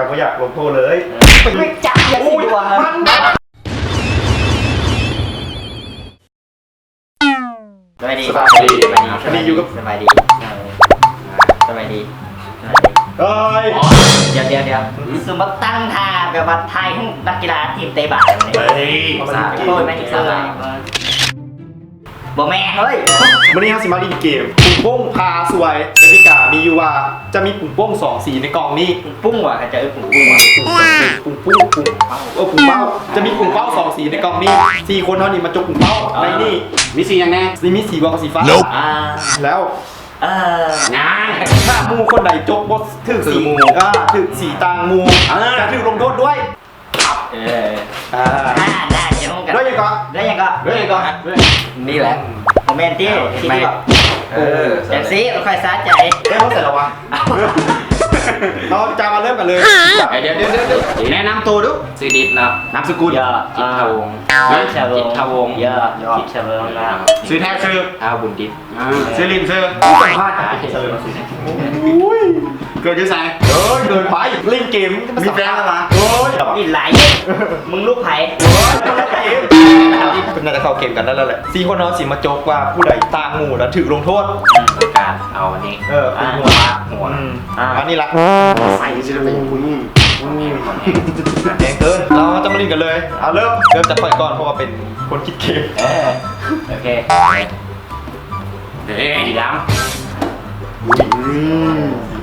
จะไม่อยากลงโทษเลยไม่จับอย่าสิวะสบายดีสบายดีสบายดีอยู่กับสบายดีสบายดีเฮ้ยเดี๋ยวสมมติตั้งท่าแบบว่าไทยนักกีฬาทีมเตะบาสโทษไม่ถึงสบายบ่แม่เฮ้ยวันนี้ครับสิมาดีเกมปุ่มโป้งพาสวยกติกามีอยู่ว่าจะมีปุ่มโป้ง2สีในกล่องนี้ปุ้งว่ะจะปุ่มปุ้งว่ะปุ่มปุ้งปุ่มปุ่มเป้าจะมีปุ่มเป้า2สีในกล่องนี้4คนเท่านี้มาจกปุ่มเป้าในนี่มีสีอย่างแน่มีสีบอลกับสีฟ้าแล้วงานถ้ามูคนใดจกบอสถึงสีมูถึงสีต่างมูจะถึงลงโทษด้วยได้เดี๋ยวกันได้ยังก็นี่แหละโมเมนต์ที่แบบอย่างซีมันค่อยซาใจได้เขาเสร็จแล้ววะเราจะมาเริ่มกันเลยเดี๋ยวแนะนำตัวดูชื่อดิษนะนามสกุลจิตทวงจิตทวงจิตทวงชื่อแท้ชื่อบุญดิษชื่อลินชื่อสัมภาษณ์เกิดจะใส่เกินไปเล่นเกมมีแฟนแล้วมั้ยอีไหลมึงลูกไผ่เป็นน่าจะเข้าเกมกันแล้วแหละ4คนเนาะสิมาโจกว่าผู้ใดต่างหมู่แล้วถือลงโทษการเอาอันนี้หัวอันนี้ละใส่จะเป็นแดงเกินเราจะมาเล่นกันเลยเริ่มจากฝ่ายก่อนเพราะว่าเป็นคนคิดเกมโอเคสีดำ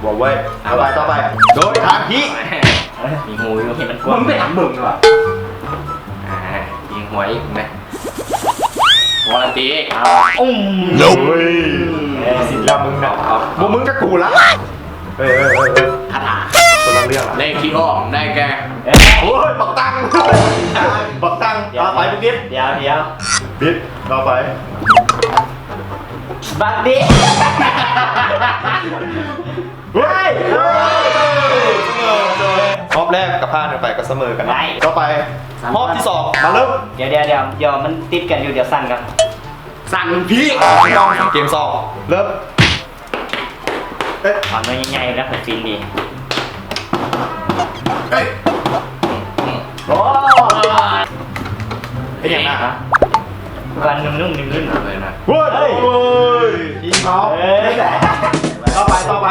บอกไว้ต่อไปโดยทางพี่มีหูอยู่เห็นมันกว้างมึงไปทำมึงหรอยิงหวยไหมวอลตีลุกสิลามึงเนาะมึงกับกูละคาถาคนละเรื่องเลขที่ออกได้แกโอ้ยบักตังต่อไปบิ๊กเดี๋ยวบิ๊กต่อไปบักดิเฮ้ยรอบแรกกับ5ไปก็เสมอกันต่อไปรอบที่2มาเริ่มเดี๋ยวมันติดกันอยู่เดี๋ยวสั่นกันสั่นพี่เกม2เริ่มถอนมาง่ายๆแล้วผมฟินดีโอ้เป็นอย่างนั้นกันนุ่มเลยนะเฮ้ยยิงเขาต่อไป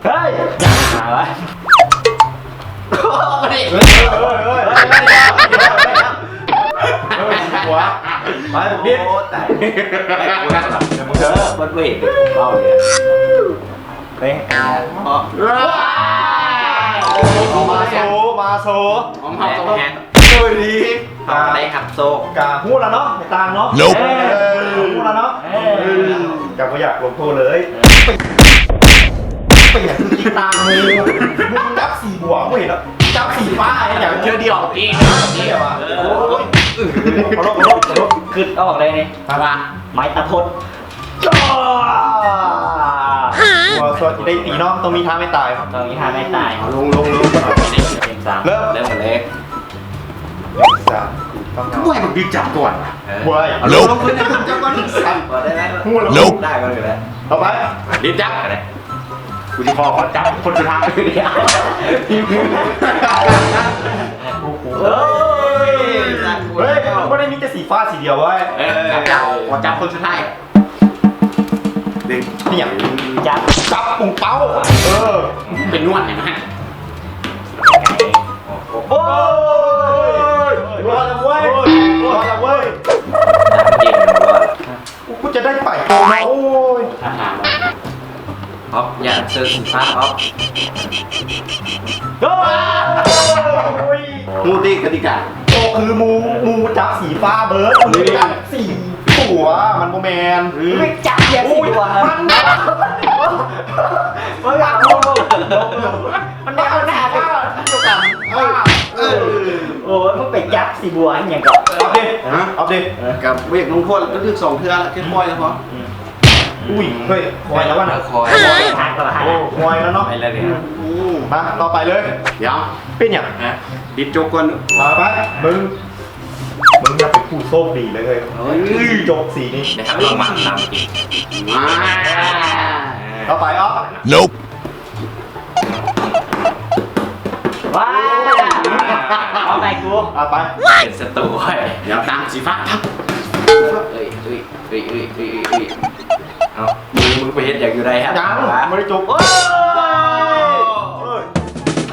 เฮ้ยมาวะหัวไปบิ๊กแต่มึงเถอะมันไม่เห็นเบ้าเลยเฮ้ยมาโซผมทำตรงแขนดีได้ขับโซกาพูดแล้วเนาะไม่ต่างเนาะพูดแล้วเนาะจะไม่อยากลงโทษเลยไปอย่างคือกีตาร์มึงจับ4บวกไม่เห็นแล้วจับ4ฟ้าอย่างเดียวเองนี่เหรอขอรบคือออกเลยนี่ว่าไม้ตะพดหัวสดได้ตีน้องต้องมีท่าไม่ตายตรงนี้ทาไม่ตายลงเริ่มเล็กห่วยมันดึงจับก่อนห่วยลงพื้นจับก่อนสั่นก่อนได้ไหมลุกได้ก็เลยแล้วต่อไปรีบจับกันเลยกูจะพอจับคนสุดท้ายเฮ้ยไม่ได้มีแต่สีฟ้าสีเดียวเว้ยจับคนสุดท้ายนี่อย่างจับปุ่งเป้าเป็นนวดเห็นไหมโอ้ยรอแล้วเว้ยกูจะได้ไปตัวมาโอ้ยอย่าเจอสีฟ้ามูตีกติกาโตคือมูจับสีฟ้าเบิร์ดมือจับสีหัวมันโมแมนไม่จับอย่าสิวะมันอยากมันแน่หน้าก็โอ้ยมึงไปจับสีบัวอย่างก่อนเอาดิกับเวกลงโทษก็ถึง2 เทื่อแค่ปล่อยแล้วพออุ้ยเฮ้ยคอยแล้ววะนะคอยทักแล้วฮะคอยแล้วเนาะไปแล้วเนี่ยมาต่อไปเลยเดี๋ยวเป็นอย่างดิบโจกก่อนมาไปมึงจะเป็นผู้โชคดีเลยโจกสีนี้นะครับลองมาตามจริงต่อไปNope ว้าเอาไปกู เอาไป เป็นศัตรูไว้เดี๋ยวตั้งสีฟ้าทับเอ้ยเอามือไปเห็นอย่างอยู่ใดฮะ ยังไม่ได้จบไ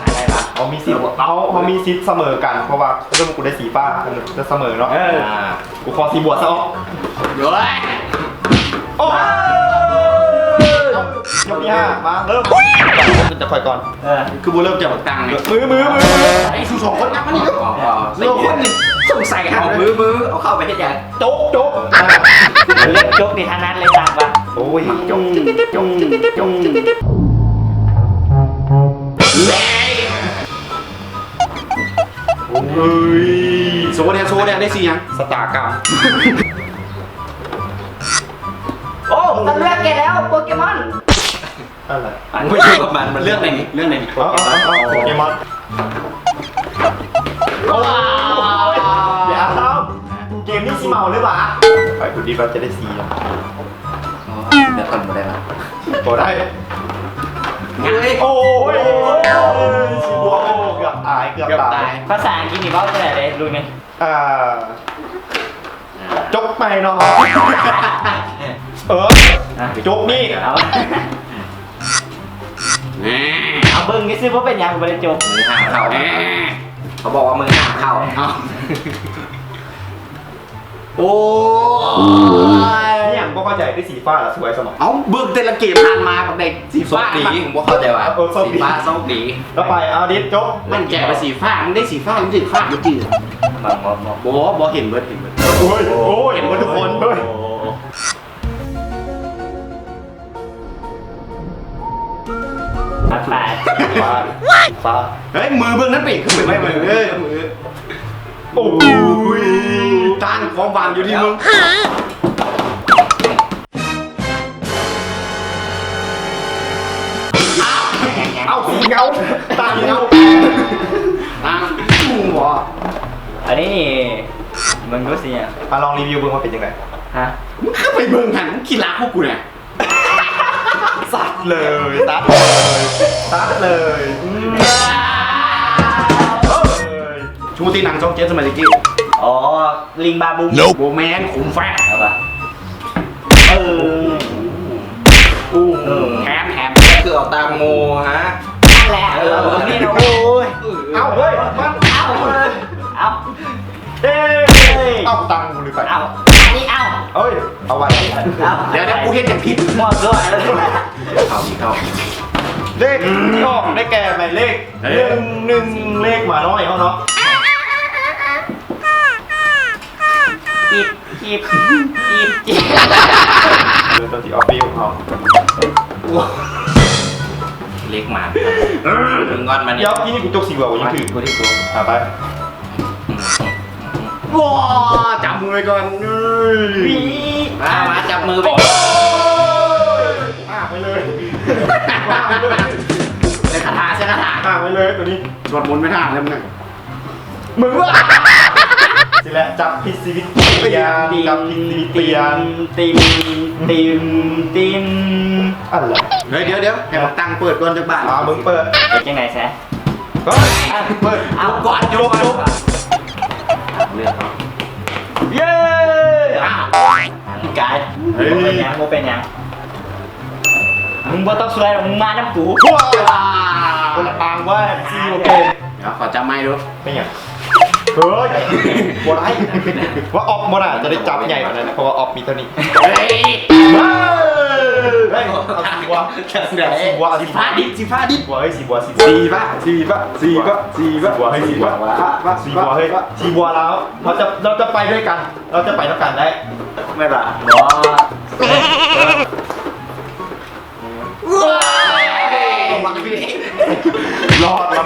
ด้ปะ เขามีสิทธิ์เขามีสิทธิ์เสมอกันเพราะว่าเรื่องกูได้สีฟ้าจะเสมอเนาะกูขอสีบวกซะอ๋อ ด้วย โอ้ยกที่5มาเริ่มจะคอยก่อน คือบูเริ่มจะตั้งเลย มือ ไอ้สู้สองคนนับมันนี่เราคนนี่สงสัยเอามือเอาเข้าไปเห็นอย่าง โจ๊ก เล่นจกในทางนั้นเลยจังปะ โอ้ยจก เฮ้ยโซ่เนี่ยได้สี่ยัง สตากรรม โอ้ต้องเลือกแกแล้วโปเกมอน อะไร ไม่ใช่กับมันเรื่องไหนนี่เรื่องไหนนี่ เอาโปเกมอนเดี๋ยวครับเกมนี้สีเมาหรือเปล่าไปคุณดีว่าจะได้สีอ่ะ เดี๋ยวคนมาได้ปะ โอ้ได้ เฮ้ย โอ้ยสีบวกเกือบตายเกือบตาย ภาษาอังกฤษนี่ว่าจะไหนเลยรู้ไหม จกไปเนาะจกนี่ เอาเอาเบิ้งนี่ซื้อเพราะเป็นยังบริจบ มือห่างเข่าเขาบอกว่ามือห่างเข่าโอ้ย เนี่ยผมก็เข้าใจได้สีฟ้าสวยสมอง เอาเบิกแต่ละเกมผ่านมากับเด็กสีฟ้าดีผมว่าเข้าใจว่าสีฟ้าโชคดี แล้วไปเอาดิจก มันแก่ไปสีฟ้ามันได้สีฟ้ามันสีฟ้าจริง มอง บอเห็นเบิร์ด โอ้ยเห็นหมดทุกคนด้วย แปด ฟ้า เฮ้ยมือเบื้องนั้นปีกขึ้นไปไม่มือมือ โอ้ย ตั้งความหวังอยู่ที่มึง เอาสีเงาตาเงา ตั้งหัว อันนี้นี่มึงรู้สิอ่ะ มาลองรีวิวเบื้องว่าเป็นยังไง ฮะ มึงเข้าไปเบื้องหันมึงขี้รักพวกกูเนี่ย ซัดเลยชูตีหนังช่องเจ็ดสมัยตะกี้ อ๋อลิงบาบู โบแมนขุมแฟะ เอาปะแถมคือออกตามโมฮะ นั่นแหละนี่นะโอ้ย เอาเฮ้ยมัน เอา เอาตังค์กูเลยไป เอาอันนี้เอา เอ้ยเอาไว้ เอา เดี๋ยวกูเห็นอย่างผิด หมดด้วยแล้ว เข้าอีกเข้า เลขที่ออกได้แก่หมายเลขหนึ่งเลขหมาน้อยเขาเนาะ จีบ ตัวที่ออฟฟิวเขา เล็กมาถึงงอนมา เดี๋ยวที่นี่กูจกสีบวกยังถือ กูที่กู ไป ว้าจับมือก่อนมาจับมือไป ไปเลย ใช้คาถา ไปเลยตัวนี้ สวดมนต์ไม่ท่าแล้วมึง มึงวะสิแหละจับพิษชีวิตเปลี่ยนจับพิษชีวิตเปลี่ยน ติม อะไร เฮ้ยเดี๋ยวให้มาตั้งเปิดก่อนจากบ้าน มึงเปิด เป็นยังไงแซ่ เปิด เอาก่อนยกเลือกเขา เย้กายโมเป็นยังมึงบ่ต้องสวยมึงมาน้ำกู ว้าคนละทางว่าซีโอเค เดี๋ยวขอจับไม้ดู ไม่อย่างเฮ้ยบอลไอ้ว่าออกบอลอ่ะจะได้จับใหญ่กว่านั้นเพราะว่าออกมีเท่านี้ เฮ้ย เอาสีบัวสีบัวสี ฟ้าดิสีฟ้าดิ บัวเฮ้ยสีบัวสีบัว สีฟ้าสีฟ้าสีฟ้าสีฟ้า บัวเฮ้ยสีบัวสีบัวเฮ้ยสีบัวแล้วเราจะไปด้วยกันเราจะไปด้วยกันได้ ไม่ป่ะ รอดเรา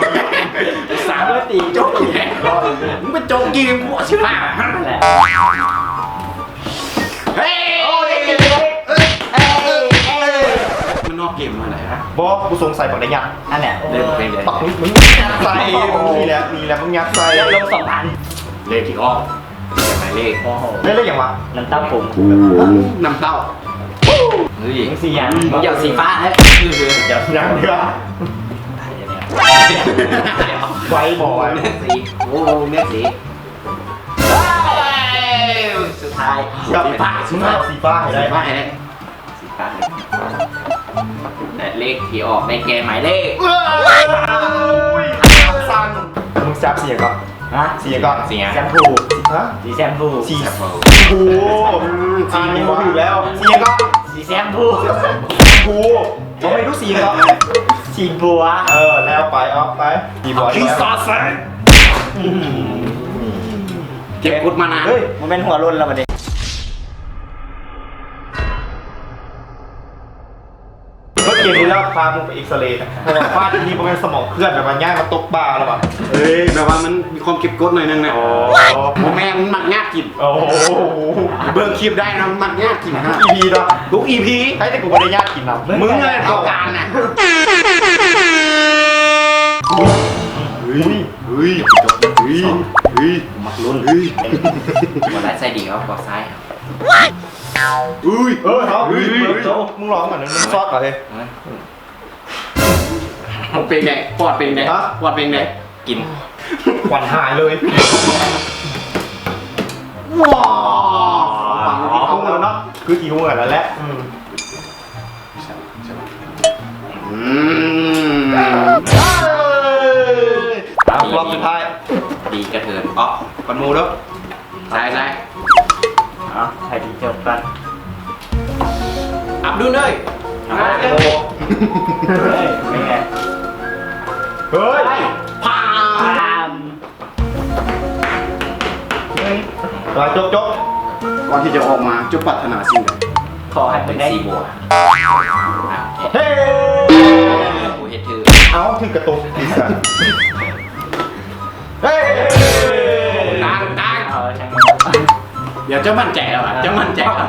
สามแล้วตีโจ๊กแหละมึงเป็นโจ๊กกินกูใช่ป่ะ แหละ เฮ้ย โอ้ย มันนอกเกมมาไหนฮะ บอกกูสงสัยปักได้ยัก นั่นแหละ เล่นเพลงเดียว ปักมึงใส่นี่แหละมึงยักใส่ แล้วลง2,000 เลขที่ออกหมายเลข โอ้โห เล่นอะไรอย่างวะ น้ำเต้าผม น้ำเต้าเฮ้ย มึงสียัง มึงอยากสีฟ้านะ อย่างเดียว ไว้บอย เลือกสีโอ้เลือกสีสุดท้าย กับสีฟ้าสีฟ้าให้ได้ สีฟ้าเลยสีฟ้าเลยและเลขที่ออกได้แก่หมายเลข สั่งมึงจับเสียก่อน ฮะ เสียก่อน เสียง แชมพู ฮะ สีแชมพู สีโอ้โหสีนี้มาอยู่แล้วเสียก่อน สีแชมพู กูผมไม่รู้สีก่อน สีบัว แล้วไปออกไปดีบอย สีซอส เก็บกุดมานาน เฮ้ย มันเป็นหัวรุ่นแล้วมันดิ เมื่อกี้นี้แล้วพามึงไปเอ็กซเรย์นะเพราะว่าฟาดที่นี่มันสมองเคลื่อนแบบมันย่างมาตกบาแล้วป่ะ เฮ้ยแบบว่ามันมีความเก็บกดหน่อยนึงนะโมแม่มันหมักง่ากิน โอ้โห เบิ่งคลิปได้นะมันหมักง่ากินฮะ EP เนาะ ทุก EP ใช่แต่กูไม่ได้ญาติกินนะ มึงเลยเท่ากันนะ เฮ้ย เฮ้ยจบเฮ้ยเฮ้ยมักลุ้นเฮ้ยกดไลค์ใส่ดีครับกดซ้ายครับ อุ้ยเขามึงร้องก่อนนะมึงซอดก่อนเลย เป็นไงปอดเป็นไงปอดเป็นไงกิน ควันหายเลย ว้า ฟังกี่ทุ่งแล้วเนาะคือกี่ทุ่งแล้วแหละ รอบสุดท้าย ดีกระเทินอ๋อ ปันมูแล้ว ใช่ใช่ อ๋อใครดีจบกัน อับดูเลย โอ้โห เฮ้ยเป็นไง เฮ้ย พา ตามเฮ้ย มาจบ ก่อนที่จะออกมาจุดปรารถนาสิ่งใด ขอให้เป็นได้ สีบัว เฮ้ย กูเห็ดถือ เอาถึงกระตุกดิสันเฮ้ย กลางกลาง ใช่ไหม เดี๋ยวเจ้ามั่นใจแล้วอ่ะเจ้ามั่นใจแล้ว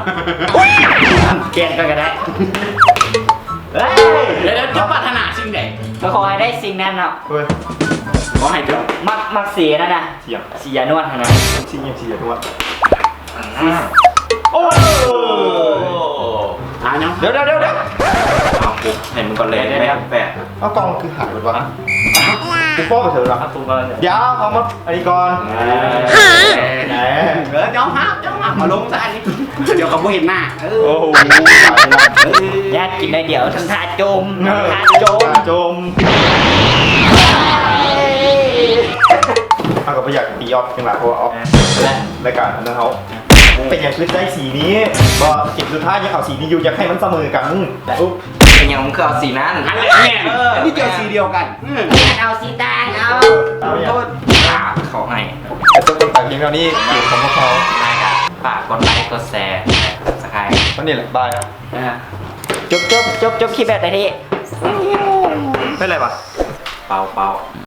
เกณฑ์ก็ได้เฮ้ย เดี๋ยวเจ้าปรารถนาสิ่งใด ก็ขอให้ได้สิ่งนั้นเนาะ เฮ้ย ขอให้เถอะ มักสีนั่นนะ เสียง สียานวดนะ ชิงยังเสียงด้วย โอ้ เนาะ เดี๋ยว เอาปุ๊บเห็นมึงก่อนเลยแม่แปะ เอากองคือหายหมดวะกูป้อไปเถอะหรอ เอาตูก่อนเลย เดี๋ยวเขามาอันนี้ก่อนไหน เจ้าห้ามมาลงซะอันนี้เดี๋ยวเขาไม่เห็นหน้า โอ้โห ญาติกินได้เดี๋ยวทั้งทาจมทาจม จมเอากับประหยัดตีออฟจังหวะเพราะว่าออฟรายการนั้นเขาเป็นอย่างคือใจสีนี้บอกเก็บสุดท้ายยังเอาสีนี้อยู่อยากให้มันเสมอกันปุ๊บ เป็นอย่างมึงคือเอาสีนั้นอันนี้แม่นี่เจอสีเดียวกัน เอาสีแดงเอา เอาอย่าง เขาให้ แต่จบกันแต่เพียงเท่านี้เกี่ยวของพวกเขา ได้ครับฝากกดไลค์กดแชร์สกาย ก็นี่แหละบายอ่ะ จบคลิปแบบไหนที่ ไม่ไรปะ เป่า